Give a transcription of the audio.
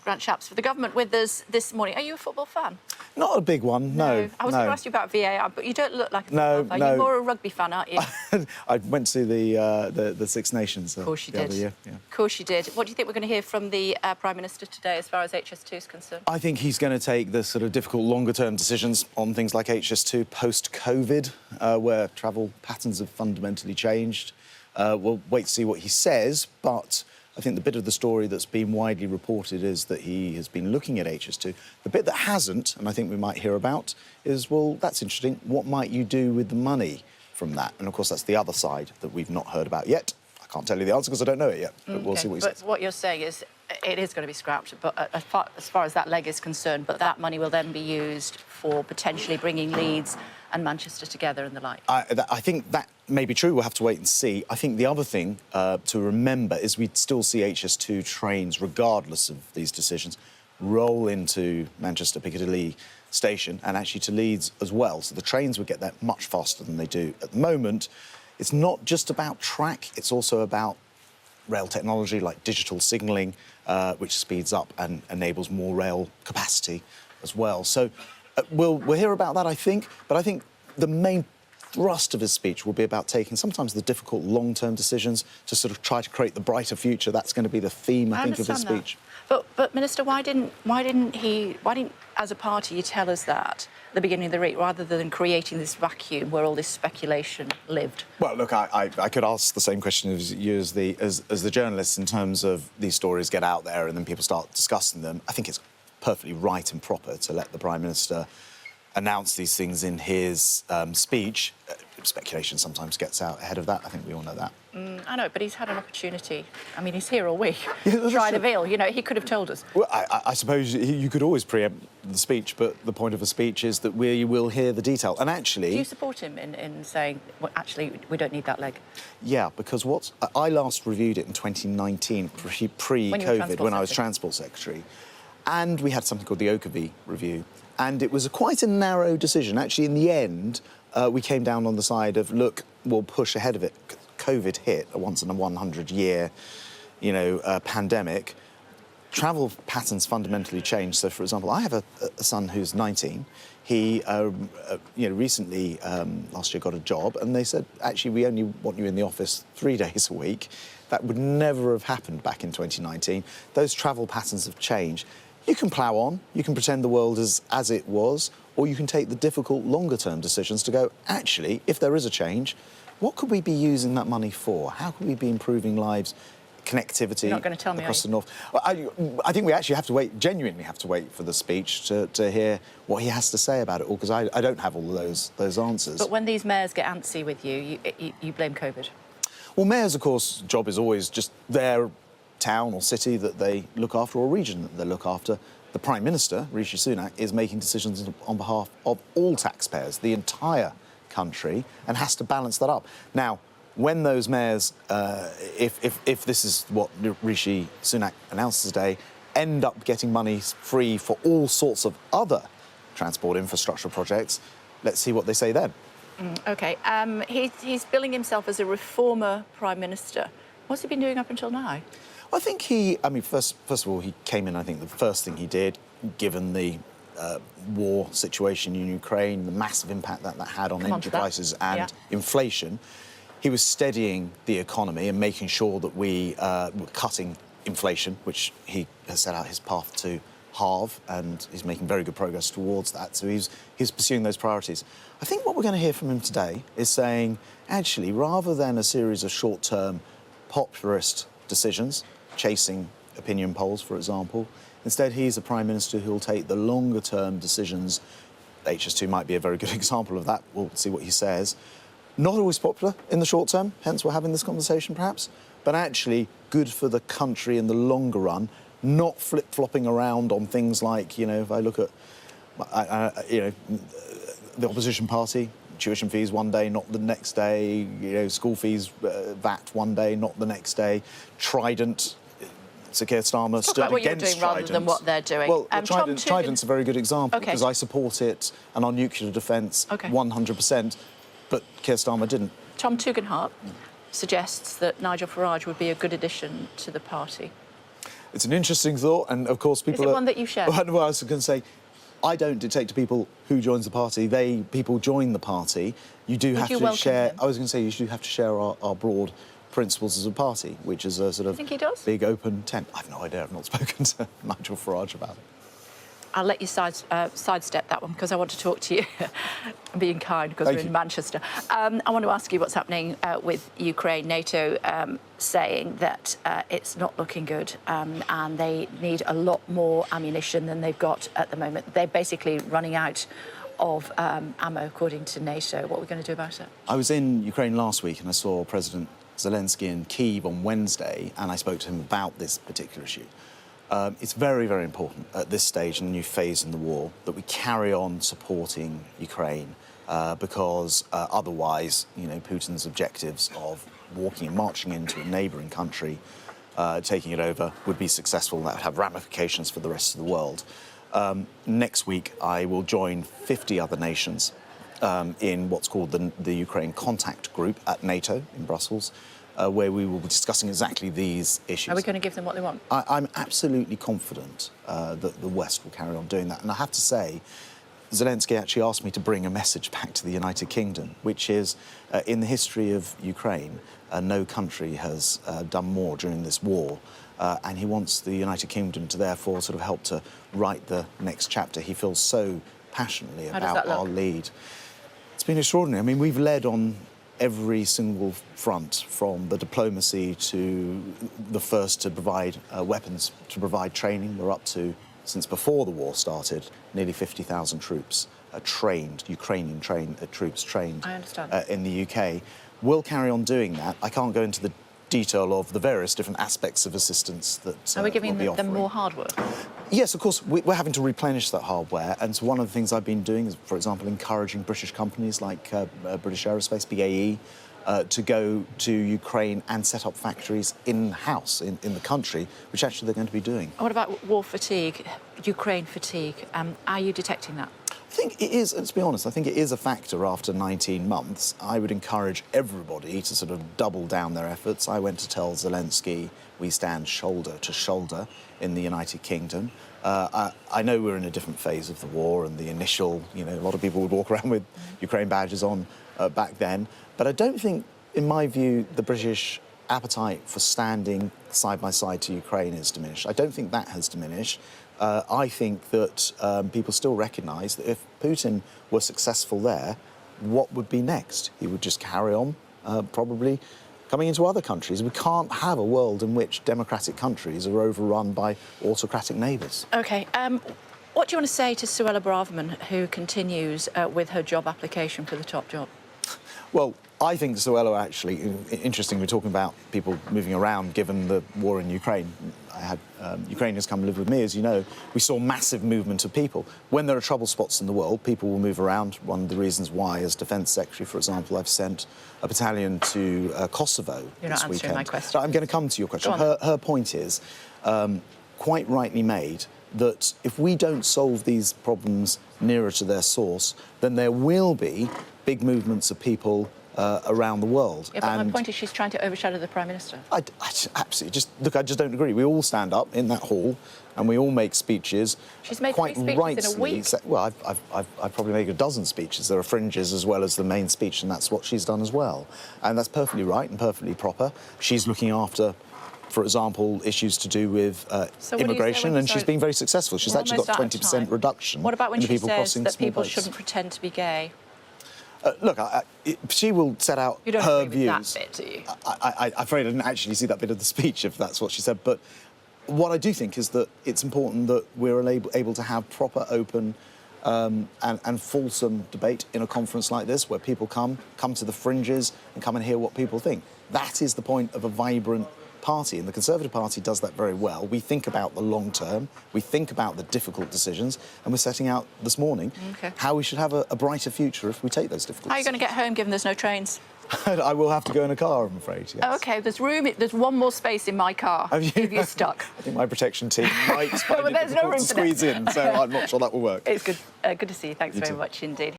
Grant Shapps for the government with us this morning. Are you a football fan? Not a big one, no. I was going to ask you about VAR, but you don't look like a football fan. No. You're more a rugby fan, aren't you? I went to the Six Nations of course you the did. other year. Yeah. Of course you did. What do you think we're going to hear from the Prime Minister today as far as HS2 is concerned? I think he's going to take the sort of difficult longer-term decisions on things like HS2 post-COVID, where travel patterns have fundamentally changed. We'll wait to see what he says, but I think the bit of the story that's been widely reported is that he has been looking at HS2. The bit that hasn't, and I think we might hear about, is, well, that's interesting. What might you do with the money from that? And, of course, that's the other side that we've not heard about yet. I can't tell you the answer because I don't know it yet, but we'll see what he says. But what you're saying is it is going to be scrapped, but as far as that leg is concerned, but that money will then be used for potentially bringing Leeds and Manchester together and the like. I think that may be true. We'll have to wait and see. I think the other thing to remember is we'd still see HS2 trains, regardless of these decisions, roll into Manchester Piccadilly station and actually to Leeds as well. So the trains would get there much faster than they do at the moment. It's not just about track, it's also about rail technology like digital signalling, which speeds up and enables more rail capacity as well. So we'll hear about that, I think, but I think the main thrust of his speech will be about taking sometimes the difficult long-term decisions to sort of try to create the brighter future. That's going to be the theme, I think, of his speech. But Minister, why didn't as a party you tell us that at the beginning of the week rather than creating this vacuum where all this speculation lived? Well, look, I could ask the same question as you as the journalists in terms of these stories get out there and then people start discussing them. I think it's perfectly right and proper to let the Prime Minister announce these things in his speech. Speculation sometimes gets out ahead of that. I think we all know that. I know, but he's had an opportunity. I mean, he's here all week. Try to veil. You know, he could have told us. Well, I suppose you could always preempt the speech, but the point of a speech is that we will hear the detail. And actually... Do you support him in saying, well, actually, we don't need that leg? Yeah, because I last reviewed it in 2019, pre-COVID, when I was Transport Secretary. And we had something called the Oakerby Review. And it was quite a narrow decision. Actually, in the end, we came down on the side of, look, we'll push ahead of it. COVID hit, a once-in-a-100-year, pandemic. Travel patterns fundamentally changed. So, for example, I have a son who's 19. He, recently, last year, got a job, and they said, actually, we only want you in the office 3 days a week. That would never have happened back in 2019. Those travel patterns have changed. You can plough on, you can pretend the world is as it was, or you can take the difficult longer-term decisions to go, actually, if there is a change, what could we be using that money for? How could we be improving lives, connectivity? You're not going to tell me, across the north? I think we actually have to wait, genuinely have to wait for the speech to hear what he has to say about it all, because I don't have all of those answers. But when these mayors get antsy with you blame COVID. Well, mayors, of course, job is always just their town or city that they look after, or region that they look after. The Prime Minister, Rishi Sunak, is making decisions on behalf of all taxpayers, the entire country, and has to balance that up. Now, when those mayors, if this is what Rishi Sunak announced today, end up getting money free for all sorts of other transport infrastructure projects, let's see what they say then. OK. He's billing himself as a reformer Prime Minister. What's he been doing up until now? I think first of all, he came in, I think the first thing he did, given the war situation in Ukraine, the massive impact that had on energy prices and inflation, he was steadying the economy and making sure that we were cutting inflation, which he has set out his path to halve, and he's making very good progress towards that. So he's pursuing those priorities. I think what we're going to hear from him today is saying, actually, rather than a series of short-term populist decisions, chasing opinion polls, for example, instead he's a Prime Minister who will take the longer-term decisions. HS2 might be a very good example of that. We'll see what he says. Not always popular in the short term, hence we're having this conversation, perhaps, but actually good for the country in the longer run, not flip-flopping around on things like, if I look at, the opposition party, tuition fees one day, not the next day, school fees, VAT one day, not the next day, Trident, Sir Keir Starmer stood against Trident. Rather than what they're doing. Well, Trident's a very good example, because I support it and our nuclear defence 100%, but Keir Starmer didn't. Tom Tugendhat suggests that Nigel Farage would be a good addition to the party. It's an interesting thought, and of course people Is it one that you share? Well, I was going to say, I don't dictate to people who joins the party. People join the party. You do have to share. Him? I was going to say you do have to share our broad principles as a party, which is a sort of think he does? big open tent. I've no idea. I've not spoken to Nigel Farage about it. I'll let you sidestep that one because I want to talk to you. I'm being kind because we're in Manchester. I want to ask you what's happening with Ukraine. NATO saying that it's not looking good and they need a lot more ammunition than they've got at the moment. They're basically running out of ammo, according to NATO. What are we going to do about it? I was in Ukraine last week and I saw President Zelensky in Kyiv on Wednesday, and I spoke to him about this particular issue. It's very, very important at this stage in the new phase in the war that we carry on supporting Ukraine because otherwise, you know, Putin's objectives of walking and marching into a neighbouring country, taking it over, would be successful, and that would have ramifications for the rest of the world. Next week, I will join 50 other nations in what's called the Ukraine Contact Group at NATO in Brussels, where we will be discussing exactly these issues. Are we going to give them what they want? I'm absolutely confident that the West will carry on doing that. And I have to say, Zelensky actually asked me to bring a message back to the United Kingdom, which is, in the history of Ukraine, no country has done more during this war. And he wants the United Kingdom to therefore sort of help to write the next chapter. He feels so passionately about our lead. It's been extraordinary. I mean, we've led on every single front, from the diplomacy to the first to provide weapons, to provide training. We're up to, since before the war started, nearly 50,000 troops trained, Ukrainian troops trained in the UK. We'll carry on doing that. I can't go into the detail of the various different aspects of assistance that Are we giving them more hardware? Yes, of course, we're having to replenish that hardware, and so one of the things I've been doing is, for example, encouraging British companies like British Aerospace, BAE, to go to Ukraine and set up factories in-house, in the country, which actually they're going to be doing. What about war fatigue, Ukraine fatigue? Are you detecting that? I think it is, let's be honest, I think it is a factor after 19 months. I would encourage everybody to sort of double down their efforts. I went to tell Zelensky we stand shoulder to shoulder in the United Kingdom. I know we're in a different phase of the war, and the initial, you know, a lot of people would walk around with Ukraine badges on back then. But I don't think, in my view, the British appetite for standing side by side to Ukraine is diminished. I don't think that has diminished. I think that people still recognise that if Putin were successful there, what would be next? He would just carry on, probably coming into other countries. We can't have a world in which democratic countries are overrun by autocratic neighbours. OK. What do you want to say to Suella Braverman, who continues with her job application for the top job? Well, I think Suella actually, interesting, we're talking about people moving around given the war in Ukraine. I had Ukrainians come live with me, as you know. We saw massive movement of people. When there are trouble spots in the world, people will move around. One of the reasons why, as Defence Secretary, for example, I've sent a battalion to Kosovo this weekend. You're not answering my question. I'm going to come to your question. Her point is, quite rightly made, that if we don't solve these problems nearer to their source, then there will be big movements of people around the world. Yeah, but my point is she's trying to overshadow the Prime Minister. I absolutely I just don't agree. We all stand up in that hall and we all make speeches. She's made quite 3 speeches in a week. Well, I've probably made a dozen speeches. There are fringes as well as the main speech, and that's what she's done as well. And that's perfectly right and perfectly proper. She's looking after, for example, issues to do with immigration, and she's been very successful. She's actually got 20% reduction. What about when she says that people boats. shouldn't pretend to be gay? Look, she will set out you don't her agree views. with that bit, do you? I'm afraid I didn't actually see that bit of the speech, if that's what she said. But what I do think is that it's important that we're able to have proper, open and fulsome debate in a conference like this, where people come to the fringes and come and hear what people think. That is the point of a vibrant party, and the Conservative Party does that very well. We think about the long term, we think about the difficult decisions, and we're setting out this morning how we should have a brighter future if we take those difficult decisions. How are you going to get home, given there's no trains? I will have to go in a car, I'm afraid, yes. Oh, OK, there's room, there's one more space in my car if you're stuck. I think my protection team might find it there's no difficult room to squeeze in, so I'm not sure that will work. It's good to see you. Thanks very much indeed.